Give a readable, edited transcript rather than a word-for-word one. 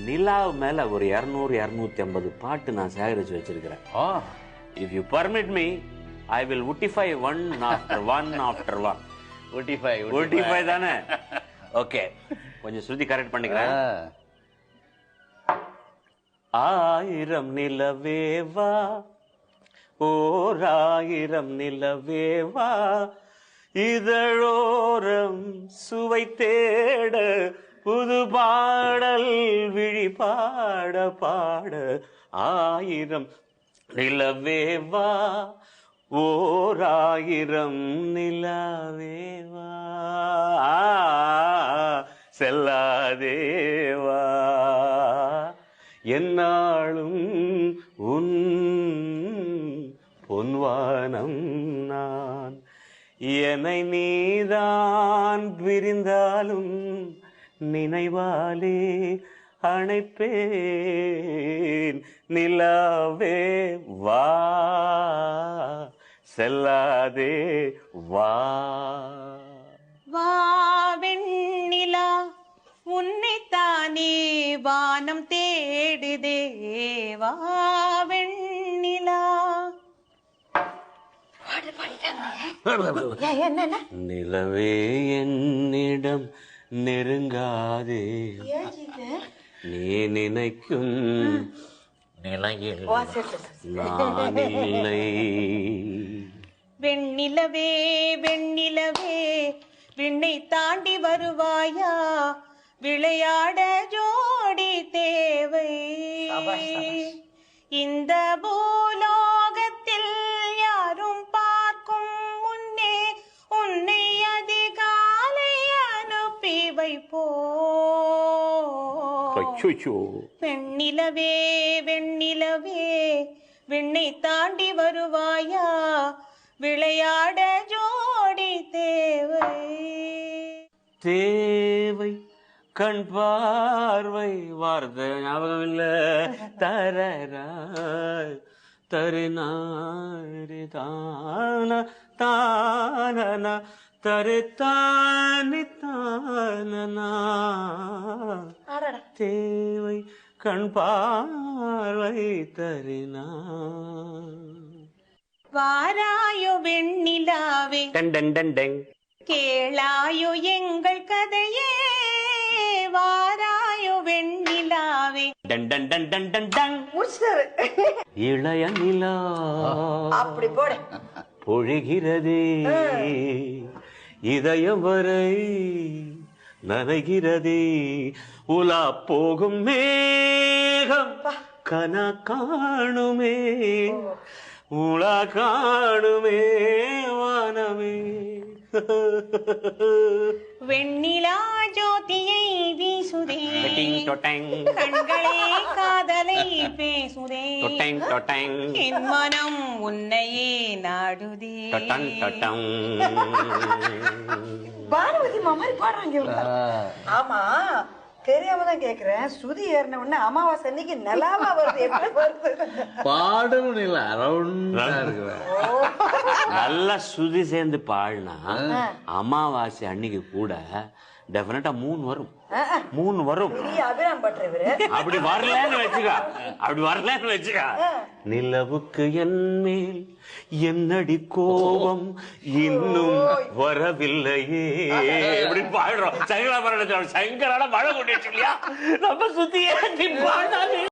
நிலா மேல ஒரு 200-250 பாட்டு நான் சேகரிச்சு வச்சிருக்கிறேன். If you permit me, I will உட்டிஃபை ஒன் ஆஃப்டர் ஒன். உட்டிஃபை தானே? ஓகே, கொஞ்சம் ஸ்ருதி கரெக்ட் பண்ணிக்கிறேன். 1000 நிலவேவா, ஓர் 1000 நிலவேவா, இதழோரம் சுவை தேட புது பாடல் விழி பாட பாட. 1000 நிலவேவா, ஓர் 1000 நிலவேவா, செல்லாதேவா, என்னாலும் உன் பொன்வானம் நான். என்னை நீதான் பிரிந்தாலும் நினைவாலே அணைப்பேன். நிலாவே வா, செல்லாதே வா. வா வெண்ணிலா, உன்னைத்தானே வானம் தேடுதே. வா வெண்ணிலா. நிலவே என்னிடம் நெருங்காதே, நீ நினைக்கும் நிலையில் நான் இல்லை. வெண்ணிலவே வெண்ணிலவே, விண்ணை தாண்டி வருவாயா, விளையாட ஜோடி தேவை. இந்த பூலோகத்தில் யாரும் பார்க்கும் முன்னே உன்னை அதிகாலை அனுப்பி வைப்போ. வெண்ணிலவே வெண்ணிலவே, விண்ணை தாண்டி வருவாயா, விளையாட ஜோடி தேவை. தேவை கண் பார்வை, வார்த்தை ஞாபகம் இல்ல. தரராய் தருநாரி தான தானனா, தரு தானி தானனா. தேவை கண் பார்வை தருனா. வாராயோ வெண்ணிலாவே, கேளாயோ எங்கள் கதையே. வாராயோ வெண்ணிலாவே. இளைய நிலா அப்படி போடு பொழிகிறதே, இதயம் வரை நனைகிறதே. உலா போகும் மேகம் கனா காணுமே, உலா காணுமே வானமே. வெண்ணிலா ஜோதியை வீசுதே, கண்களே காதலை பேசுதே. என் மனம் உன்னையே நாடுதே. பானுமதி மாதிரி பாடுறாங்க. ஆமா, தெரியாம தான் கேக்குறேன். ஸ்ருதி ஏறின உடனே அமாவாசை அன்னைக்கு நிலாவா வருது, எப்படி வருது? பாடணும் இல்ல, அரௌண்டா இருக்கு. நல்லா ஸ்ருதி சேர்ந்து பாடினா அமாவாசை அன்னைக்கு கூட டெஃபினட்டா 3 வரும். 3 வரும். அப்படி வரலன்னு வச்சுக்கா. நிலவுக்கு என் மேல் என்னடி கோபம் இன்னும் வரவில்லையே எப்படி பாடுறோம். சங்கராட மழை கொண்டு இல்லையா, நம்ம சுத்தி